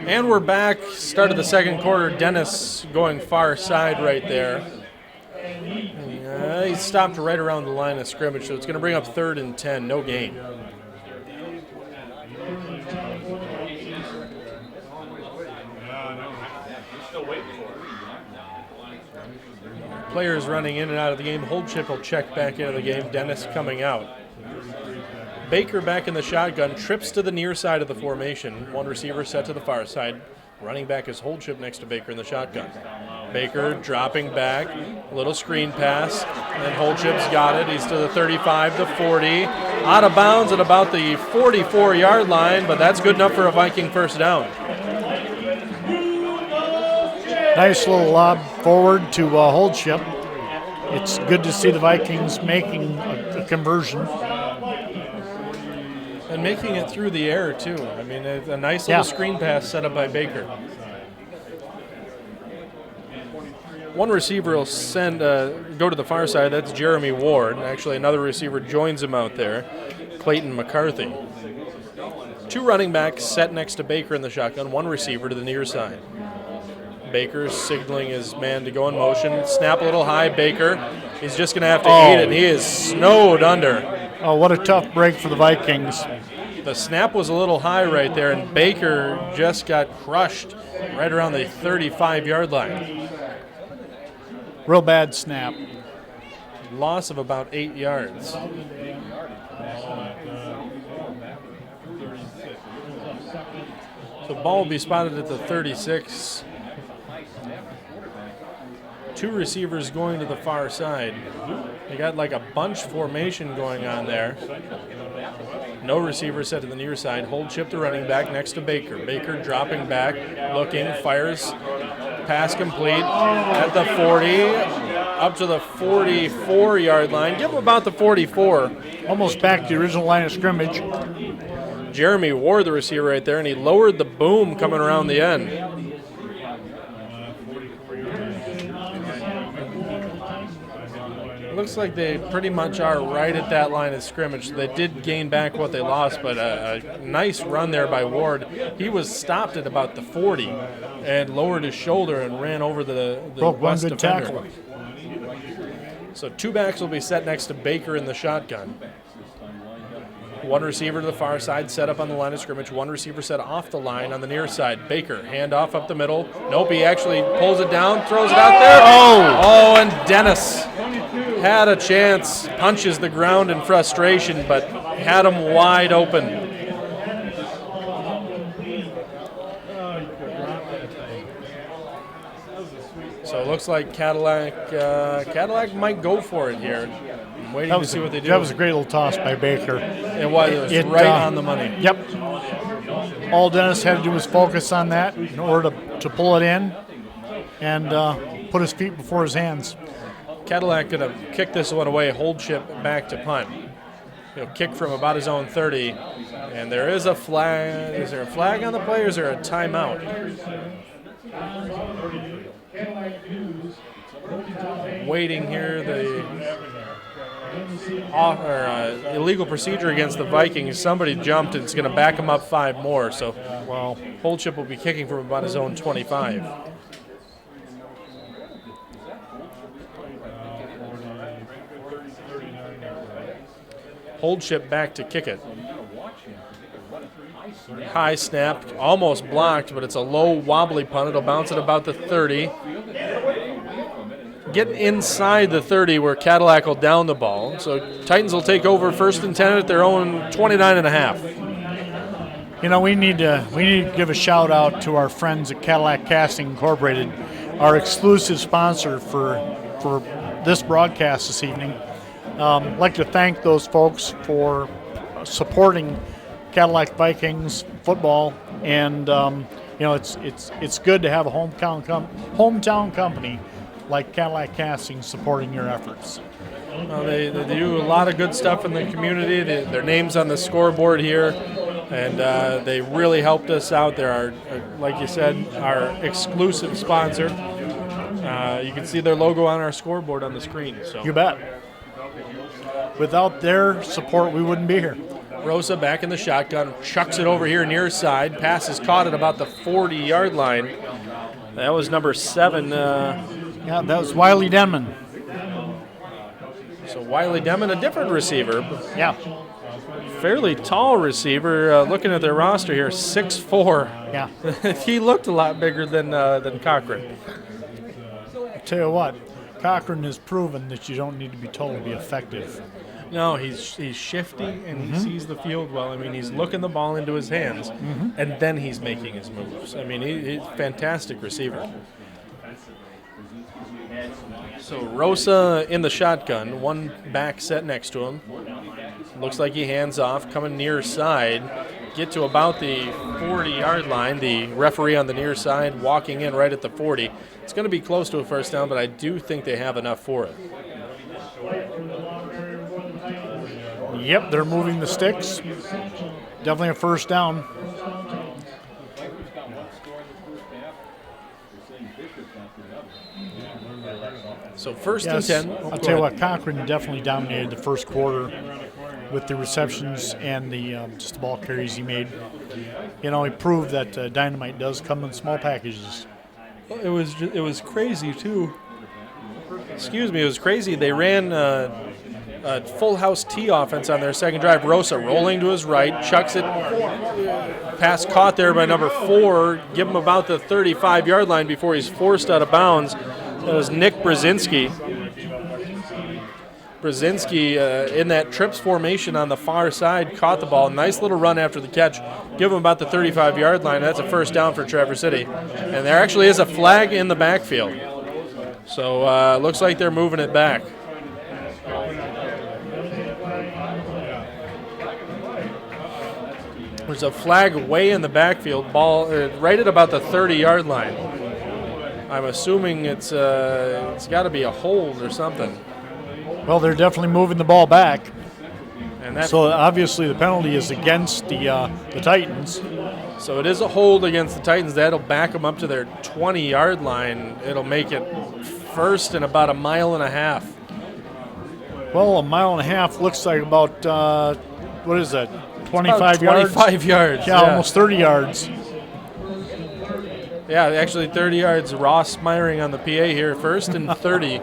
And we're back. Start of the second quarter. Dennis going far side right there. He stopped right around the line of scrimmage, so it's going to bring up 3rd and 10. No gain. Players running in and out of the game. Holdship will check back into the game. Dennis coming out. Baker back in the shotgun, trips to the near side of the formation. One receiver set to the far side. Running back is Holdship next to Baker in the shotgun. Baker dropping back, little screen pass, and Holdship's got it. He's to the 35, the 40, out of bounds at about the 44-yard line, but that's good enough for a Viking first down. Nice little lob forward to Holdship. It's good to see the Vikings making a conversion. And making it through the air, too. I mean, a nice little screen pass set up by Baker. One receiver will go to the far side. That's Jeremy Ward. Actually, another receiver joins him out there, Clayton McCarthy. 2 running backs set next to Baker in the shotgun. One receiver to the near side. Baker signaling his man to go in motion. Snap a little high. Baker. He's just going to have to eat it. He is snowed under. Oh, what a tough break for the Vikings. The snap was a little high right there, and Baker just got crushed right around the 35-yard line. Real bad snap. Loss of about 8 yards. So ball will be spotted at the 36. 2 receivers going to the far side. They got like a bunch formation going on there. No receiver set to the near side. Holdship the running back next to Baker. Baker dropping back, looking, fires, pass complete at the 40, up to the 44-yard line. Give him about the 44. Almost back to the original line of scrimmage. Jeremy Ward, the receiver right there, and he lowered the boom coming around the end. Looks like they pretty much are right at that line of scrimmage. They did gain back what they lost, but a nice run there by Ward. He was stopped at about the 40 and lowered his shoulder and ran over the West defender. Tackle. So 2 backs will be set next to Baker in the shotgun. 1 receiver to the far side, set up on the line of scrimmage. 1 receiver set off the line on the near side. Baker, handoff up the middle. Nope, he actually pulls it down, throws it out there. Oh, and Dennis had a chance, punches the ground in frustration, but had him wide open. So it looks like Cadillac might go for it here. I'm waiting to see what they do. That was a great little toss by Baker. It was right on the money. Yep. All Dennis had to do was focus on that in order to pull it in and put his feet before his hands. Cadillac going to kick this one away, Holdship back to punt. He'll kick from about his own 30, and there is a flag. Is there a flag on the play, or is there a timeout? Waiting here, the illegal procedure against the Vikings. Somebody jumped, and it's going to back him up 5 more. So, Holdship will be kicking from about his own 25. Holdship back to kick it. High snap, almost blocked, but it's a low, wobbly punt. It'll bounce at about the 30. Get inside the 30 where Cadillac will down the ball. So Titans will take over 1st and 10 at their own 29.5. You know, we need to give a shout out to our friends at Cadillac Casting Incorporated, our exclusive sponsor for this broadcast this evening. I'd like to thank those folks for supporting Cadillac Vikings football, and it's good to have a hometown company like Cadillac Casting supporting your efforts. Well, they do a lot of good stuff in the community. Their name's on the scoreboard here, and they really helped us out. They're our, like you said, our exclusive sponsor. You can see their logo on our scoreboard on the screen. So you bet. Without their support, we wouldn't be here. Rosa back in the shotgun, chucks it over here near side. Pass is caught at about the 40-yard line. That was number 7. Yeah, that was Wiley Denman. So Wiley Denman, a different receiver. Yeah. Fairly tall receiver. Looking at their roster here, 6'4". Yeah. He looked a lot bigger than Cochran. I'll tell you what, Cochran has proven that you don't need to be told to be effective. No, he's shifty and he sees the field well. I mean, he's looking the ball into his hands, and then he's making his moves. I mean, he's a fantastic receiver. So Rosa in the shotgun, one back set next to him. Looks like he hands off, coming near side. Get to about the 40-yard line. The referee on the near side walking in right at the 40. It's going to be close to a first down, but I do think they have enough for it. Yep, they're moving the sticks. Definitely a first down. So first and 10. I'll tell you what, Cochran definitely dominated the first quarter with the receptions and the just the ball carries he made. You know, he proved that dynamite does come in small packages. Well, it was crazy too. Excuse me, it was crazy. They ran a full house T offense on their second drive. Rosa rolling to his right, chucks it. Pass caught there by number 4. Give him about the 35-yard line before he's forced out of bounds. That was Nick Brzezinski. Brzezinski in that trips formation on the far side caught the ball. Nice little run after the catch. Give him about the 35-yard line. That's a first down for Traverse City. And there actually is a flag in the backfield. So looks like they're moving it back. There's a flag way in the backfield. Ball right at about the 30-yard line. I'm assuming it's got to be a hold or something. Well, they're definitely moving the ball back. And so obviously the penalty is against the Titans. So it is a hold against the Titans. That'll back them up to their 20-yard line. It'll make it first and about 1.5 miles. Well, 1.5 miles looks like about, what is that, 25 yards? 25 yards. Yeah, almost 30 yards. Yeah, actually 30 yards. Ross Meyering on the PA here. First and 30.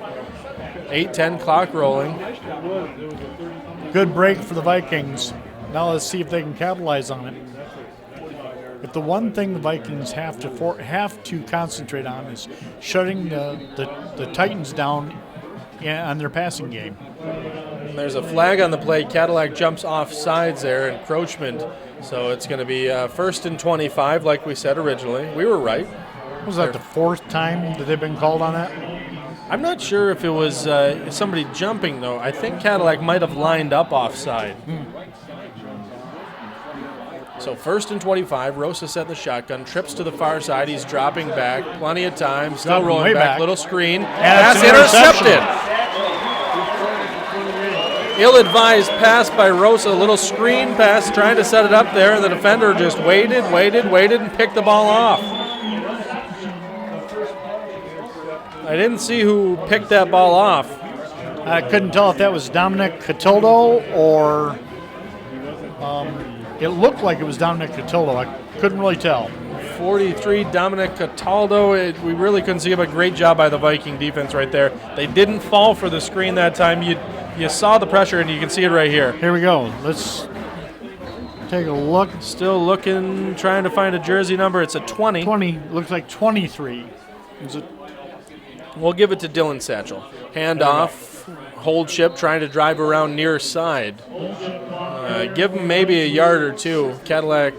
8:10 clock rolling. Good break for the Vikings. Now let's see if they can capitalize on it. If the one thing the Vikings have to concentrate on is shutting the Titans down on their passing game. And there's a flag on the play. Cadillac jumps off sides there, encroachment. So it's going to be first and 25, like we said originally. We were right. Was that the 4th time that they've been called on that? I'm not sure if it was somebody jumping, though. I think Cadillac might have lined up offside. So first and 25, Rosa set the shotgun, trips to the far side. He's dropping back. Plenty of time. Still rolling back. Little screen. Pass intercepted. Ill-advised pass by Rosa. A little screen pass, trying to set it up there, and the defender just waited, and picked the ball off. I didn't see who picked that ball off. I couldn't tell if that was Dominic Cataldo or it looked like it was Dominic Cataldo. I couldn't really tell. 43, Dominic Cataldo. We really couldn't see him. A great job by the Viking defense right there. They didn't fall for the screen that time. You saw the pressure, and you can see it right here. Here we go. Let's take a look. Still looking, trying to find a jersey number. It's a 20. 20. Looks like 23. Is it? We'll give it to Dylan Satchel. Hand off, hold chip, trying to drive around near side. Give him maybe a yard or two. Cadillac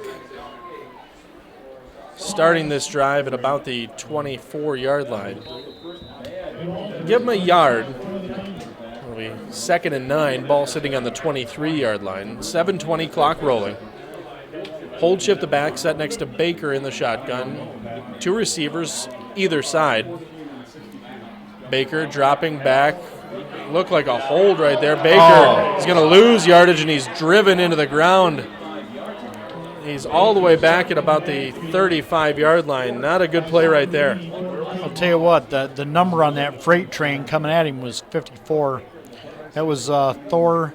starting this drive at about the 24-yard line. Give him a yard. It'll be 2nd and 9. Ball sitting on the 23-yard line. 7:20 clock rolling. Hold chip the back, set next to Baker in the shotgun. 2 receivers either side. Baker dropping back. Looked like a hold right there. Baker is going to lose yardage, and he's driven into the ground. He's all the way back at about the 35-yard line. Not a good play right there. I'll tell you what, the number on that freight train coming at him was 54. That was Thor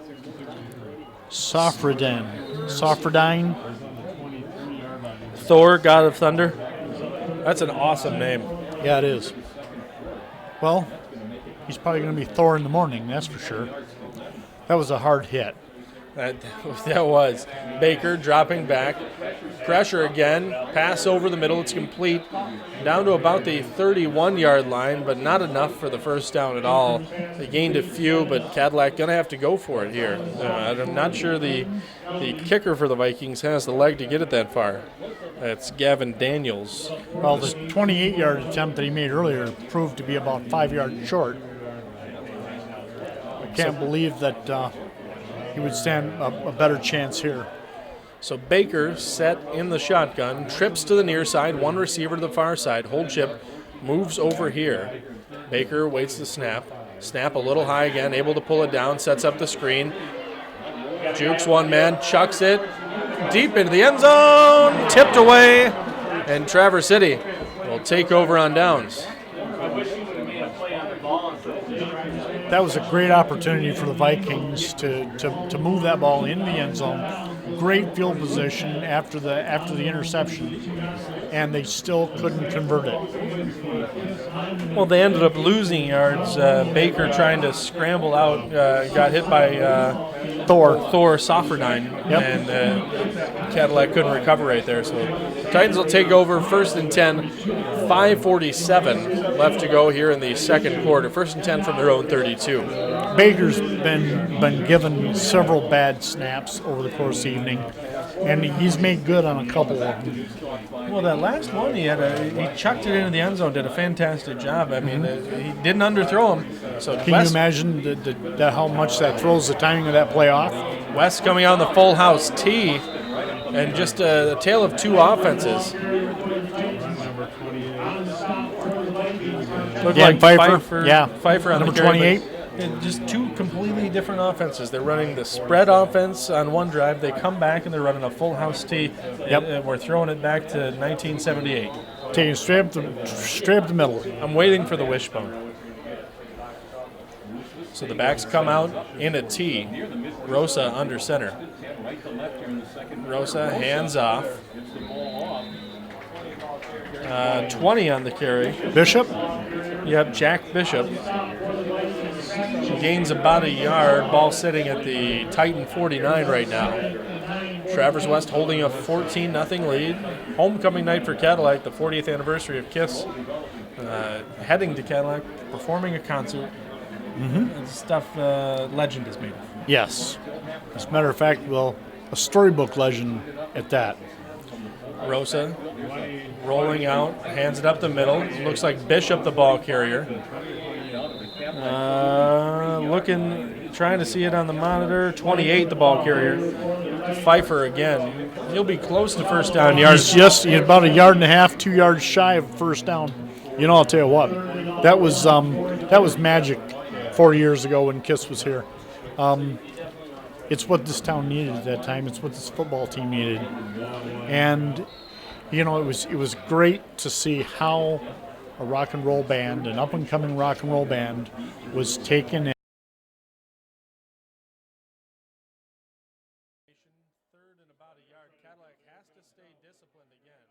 Safraden. Sophrodine. Thor, God of Thunder. That's an awesome name. Yeah, it is. Well, he's probably going to be Thor in the morning, that's for sure. That was a hard hit. That was. Baker dropping back. Pressure again. Pass over the middle. It's complete. Down to about the 31-yard line, but not enough for the first down at all. They gained a few, but Cadillac going to have to go for it here. I'm not sure the kicker for the Vikings has the leg to get it that far. That's Gavin Daniels. Well, the 28-yard attempt that he made earlier proved to be about 5 yards short. I can't believe that he would stand a better chance here. So Baker set in the shotgun, trips to the near side, one receiver to the far side. Hold chip, moves over here. Baker waits the snap. Snap a little high again, able to pull it down, sets up the screen. Jukes one man, chucks it deep into the end zone, tipped away, and Traverse City will take over on downs. That was a great opportunity for the Vikings to move that ball in the end zone. Great field position after the interception, and they still couldn't convert it. Well, they ended up losing yards. Baker trying to scramble out, got hit by Thor Sophrodine, and Cadillac couldn't recover right there. So Titans will take over 1st and 10, 5:47 left to go here in the second quarter. 1st and 10 from their own 32. Baker's been given several bad snaps over the course of the evening, and he's made good on a couple of them. Well, that last one, he chucked it into the end zone, did a fantastic job. I mean, he didn't underthrow him. So Can you imagine how much that throws the timing of that play off? West coming out in the full house tee, and just a tale of two offenses. Looked Again, like Pfeiffer, yeah, Pfeiffer on number the carry, 28. Just two completely different offenses. They're running the spread offense on one drive. They come back and they're running a full house tee. Yep. And we're throwing it back to 1978. Taking straight up the middle. I'm waiting for the wishbone. So the backs come out in a tee. Rosa under center. Rosa hands off. 20 on the carry. Bishop? Yep, Jack Bishop. Gains about a yard. Ball sitting at the Titan 49 right now. Traverse West holding a 14-0 lead. Homecoming night for Cadillac, the 40th anniversary of KISS. Heading to Cadillac, performing a concert. Stuff legend is made of. Yes. As a matter of fact, well, a storybook legend at that. Rosa rolling out, hands it up the middle. Looks like Bishop, the ball carrier. Trying to see it on the monitor. 28, the ball carrier. Pfeiffer again. He'll be close to first down yards. He's about a yard and a half, 2 yards shy of first down. You know, I'll tell you what, that was magic 4 years ago when KISS was here. It's what this town needed at that time. It's what this football team needed, and you know, it was great to see how a rock and roll band, an up and coming rock and roll band, was taken in. Third and about a yard. Cadillac has to stay disciplined again.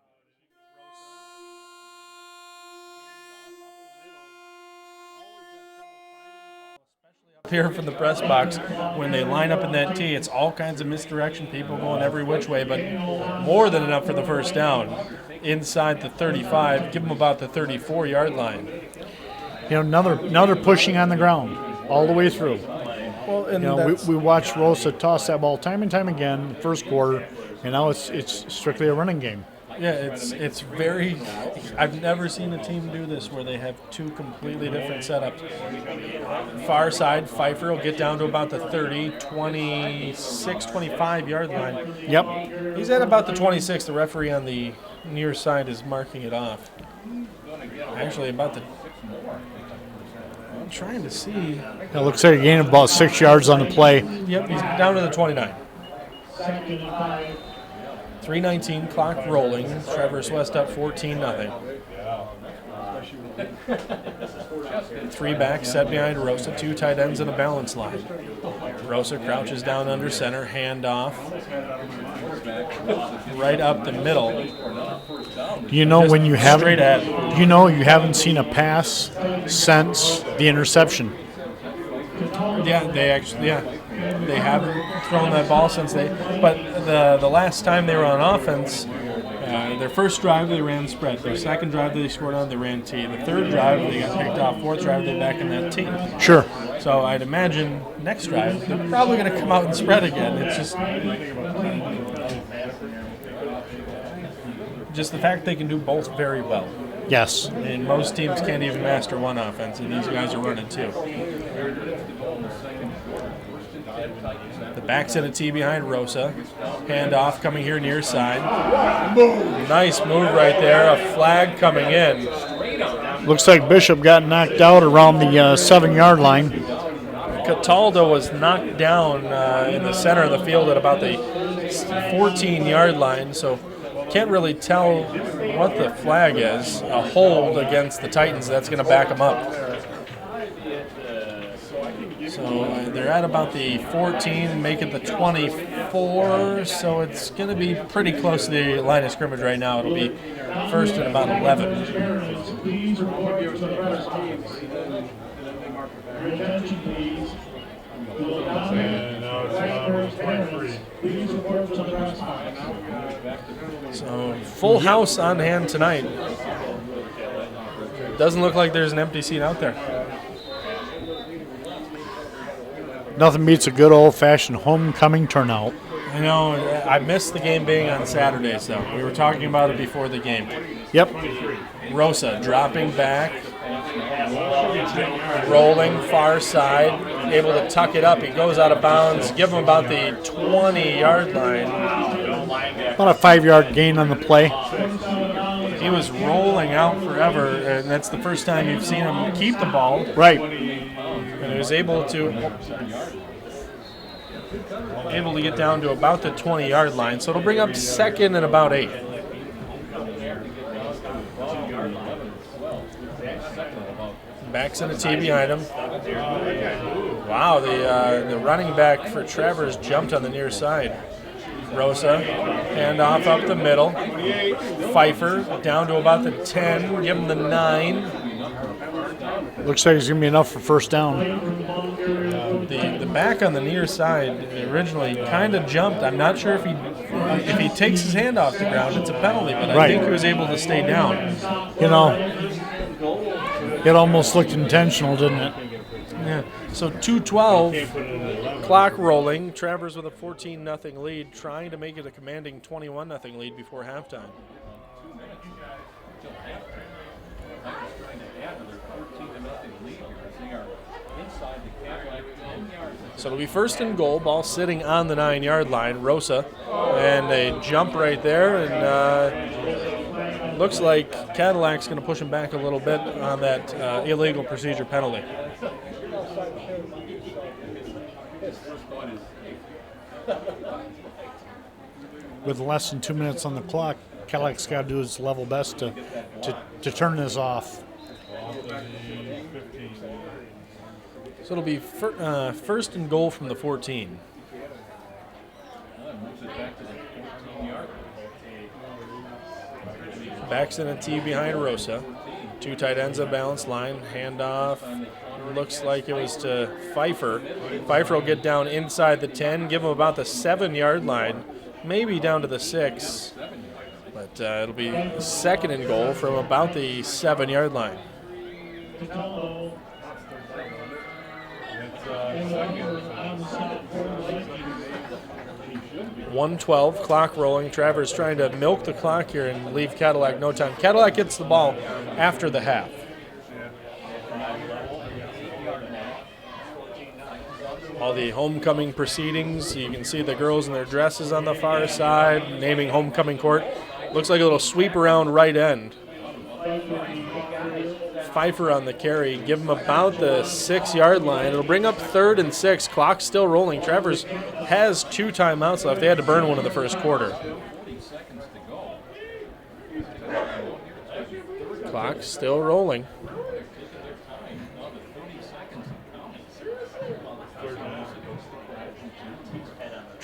Especially up here from the press box, when they line up in that tee, it's all kinds of misdirection, people going every which way, but more than enough for the first down. Inside the 35, give them about the 34-yard line. You know, another pushing on the ground all the way through. Well, and you know, we watched Rosa toss that ball time and time again in the first quarter, and now it's strictly a running game. Yeah, it's very. I've never seen a team do this where they have two completely different setups. Far side, Pfeiffer will get down to about the 30, 26, 25-yard line. Yep. He's at about the 26. The referee on the near side is marking it off. Actually, about the. I'm trying to see. It looks like a gain of about 6 yards on the play. Yep, he's down to the 29. 3:19, clock rolling. Traverse West up 14-0. Three backs set behind Rosa, two tight ends and a balance line. Rosa crouches down under center, handoff right up the middle. You know when you haven't, straight ahead. you know you haven't seen a pass since the interception. Yeah, they haven't thrown that ball since but the last time they were on offense, their first drive they ran spread. Their second drive they scored on, they ran T. The third drive they got picked off. Fourth drive they back in that T. Sure. So I'd imagine next drive they're probably going to come out and spread again. It's just the fact they can do both very well. Yes. And most teams can't even master one offense, and these guys are running two. The back's in a T behind Rosa. Handoff coming here near side. Nice move right there. A flag coming in. Looks like Bishop got knocked out around the 7-yard line. Cataldo was knocked down in the center of the field at about the 14-yard line, so can't really tell what the flag is. A hold against the Titans. That's going to back them up. So they're at about the 14, make it the 24, so it's going to be pretty close to the line of scrimmage right now. It'll be first and about 11. So full house on hand tonight. Doesn't look like there's an empty seat out there. Nothing beats a good old-fashioned homecoming turnout. I know. I missed the game being on Saturday, so we were talking about it before the game. Yep. Rosa dropping back, rolling far side, able to tuck it up. He goes out of bounds. Give him about the 20-yard line. About a 5-yard gain on the play. He was rolling out forever, and that's the first time you've seen him keep the ball. Right. And he was able to get down to about the 20-yard line. So it'll bring up second and about 8. Backs in a T behind him. Wow, the running back for Travers jumped on the near side. Rosa, handoff up the middle. Pfeiffer down to about the 10, give him the 9. Looks like it's going to be enough for first down. The back on the near side originally kind of jumped. I'm not sure if he takes his hand off the ground, it's a penalty, but I think he was able to stay down. You know, it almost looked intentional, didn't it? Yeah. So 2:12, clock rolling. Travers with a 14-0 lead, trying to make it a commanding 21-0 lead before halftime. So it'll be first and goal, ball sitting on the 9-yard line. Rosa, and a jump right there, and looks like Cadillac's going to push him back a little bit on that illegal procedure penalty. With less than 2 minutes on the clock, Cadillac's got to do his level best to turn this off. So it'll be first and goal from the 14. Backs in a T behind Rosa. Two tight ends of balanced line. Handoff. Looks like it was to Pfeiffer. Pfeiffer will get down inside the 10, give him about the 7-yard line, maybe down to the 6. But it'll be second and goal from about the 7-yard line. 1:12, clock rolling. Travers trying to milk the clock here and leave Cadillac no time. Cadillac gets the ball after the half. All the homecoming proceedings. You can see the girls in their dresses on the far side, naming homecoming court. Looks like a little sweep around right end. Pfeiffer on the carry, give him about the 6-yard line. It'll bring up 3rd and 6. Clock still rolling. Travers has 2 timeouts left. They had to burn one in the first quarter. Clock still rolling.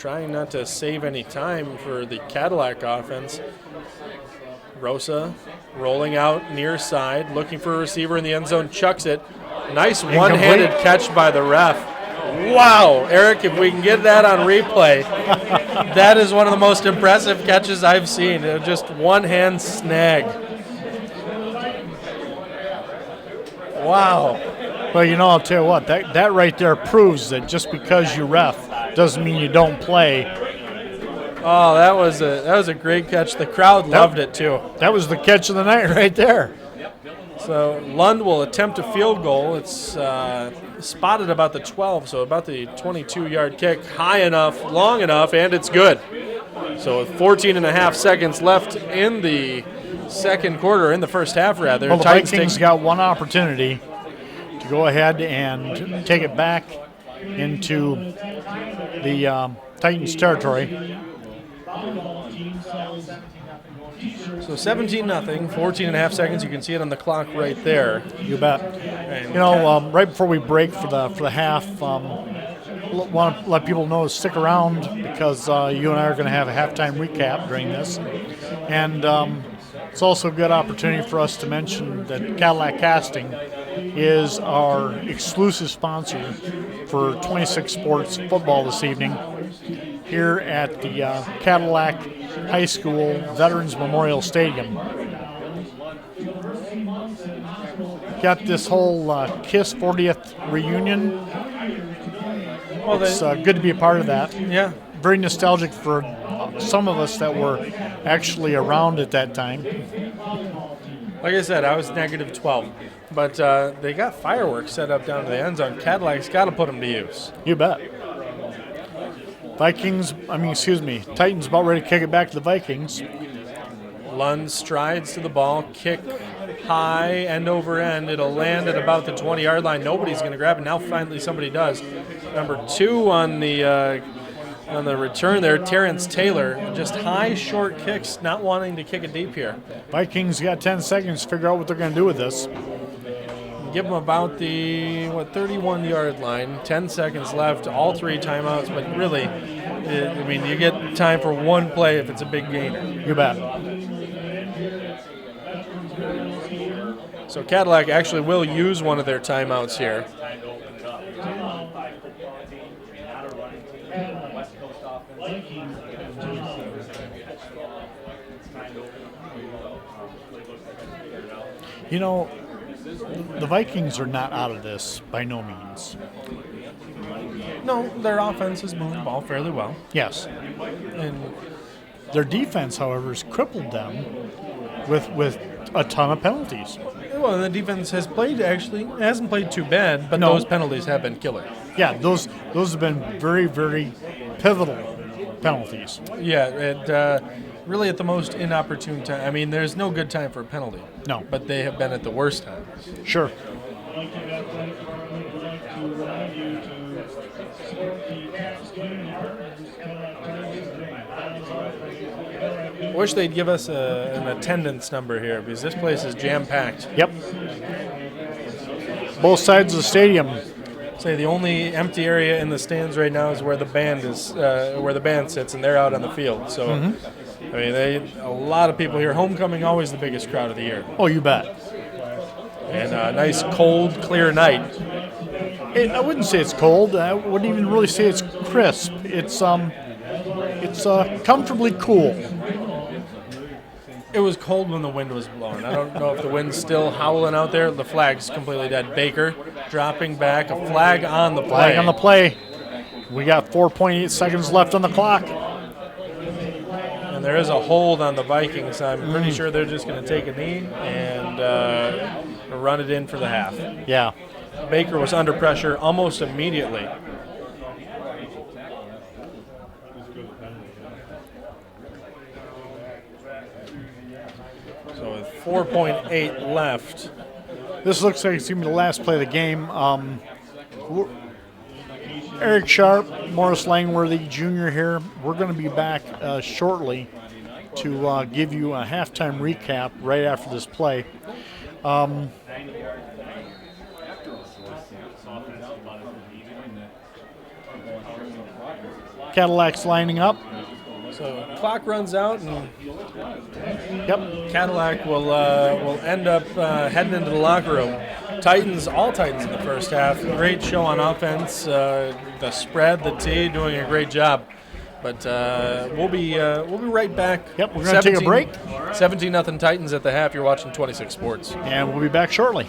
trying not to save any time for the Cadillac offense. Rosa rolling out near side, looking for a receiver in the end zone, chucks it. Nice one-handed catch by the ref. Wow, Eric, if we can get that on replay, that is one of the most impressive catches I've seen. Just one-hand snag. Wow. Well, I'll tell you what, that right there proves that just because you ref doesn't mean you don't play. Oh, that was a great catch. The crowd loved it too. That was the catch of the night right there. So Lund will attempt a field goal. It's spotted about the 12, so about the 22-yard kick. High enough, long enough, and it's good. So with 14 and a half seconds left in the second quarter, in the first half rather. Well, the Vikings got one opportunity to go ahead and take it back into the Titans territory. So 17-0, 14 and a half seconds. You can see it on the clock right there. You bet. And right before we break for the half, want to let people know to stick around because you and I are going to have a halftime recap during this. And it's also a good opportunity for us to mention that Cadillac Casting is our exclusive sponsor for 26 Sports football this evening here at the Cadillac High School Veterans Memorial Stadium. Got this whole KISS 40th reunion. Well, it's good to be a part of that. Yeah. Very nostalgic for some of us that were actually around at that time. Like I said, I was negative 12. But they got fireworks set up down to the end zone. Cadillac's got to put them to use. You bet. Titans about ready to kick it back to the Vikings. Lund strides to the ball, kick high, end over end. It'll land at about the 20-yard line. Nobody's going to grab it. Now finally somebody does. Number 2 on the return there, Terrence Taylor. Just high, short kicks, not wanting to kick it deep here. Vikings got 10 seconds to figure out what they're going to do with this. Give them about the 31-yard line. 10 seconds left. All 3 timeouts, but really, you get time for one play if it's a big gainer. You bet. So Cadillac actually will use one of their timeouts here. The Vikings are not out of this by no means. No, their offense has moved the ball fairly well. Yes. And their defense, however, has crippled them with a ton of penalties. Well, the defense hasn't played too bad, but those penalties have been killer. Yeah, those have been very, very pivotal penalties. Yeah, and really at the most inopportune time. There's no good time for a penalty. No. But they have been at the worst times. Sure. Wish they'd give us an attendance number here because this place is jam-packed. Yep. Both sides of the stadium. Say the only empty area in the stands right now is where the band sits, and they're out on the field. So, a lot of people here. Homecoming always the biggest crowd of the year. Oh, you bet. And a nice, cold, clear night. I wouldn't say it's cold. I wouldn't even really say it's crisp. It's comfortably cool. It was cold when the wind was blowing. I don't know if the wind's still howling out there. The flag's completely dead. Baker dropping back. A flag on the play. Flag on the play. We got 4.8 seconds left on the clock. And there is a hold on the Vikings. I'm pretty sure they're just going to take a knee and run it in for the half. Yeah. Baker was under pressure almost immediately. So with 4.8 left. This looks like it's going to be the last play of the game. Eric Sharp, Morris Langworthy Jr. here. We're going to be back shortly to give you a halftime recap right after this play. Cadillac's lining up. So clock runs out, and Yep. Cadillac will end up heading into the locker room. All Titans in the first half. Great show on offense. The spread, the tee, doing a great job. But we'll be right back. Yep, we're going to take a break. 17-0 Titans at the half. You're watching 26 Sports. And we'll be back shortly.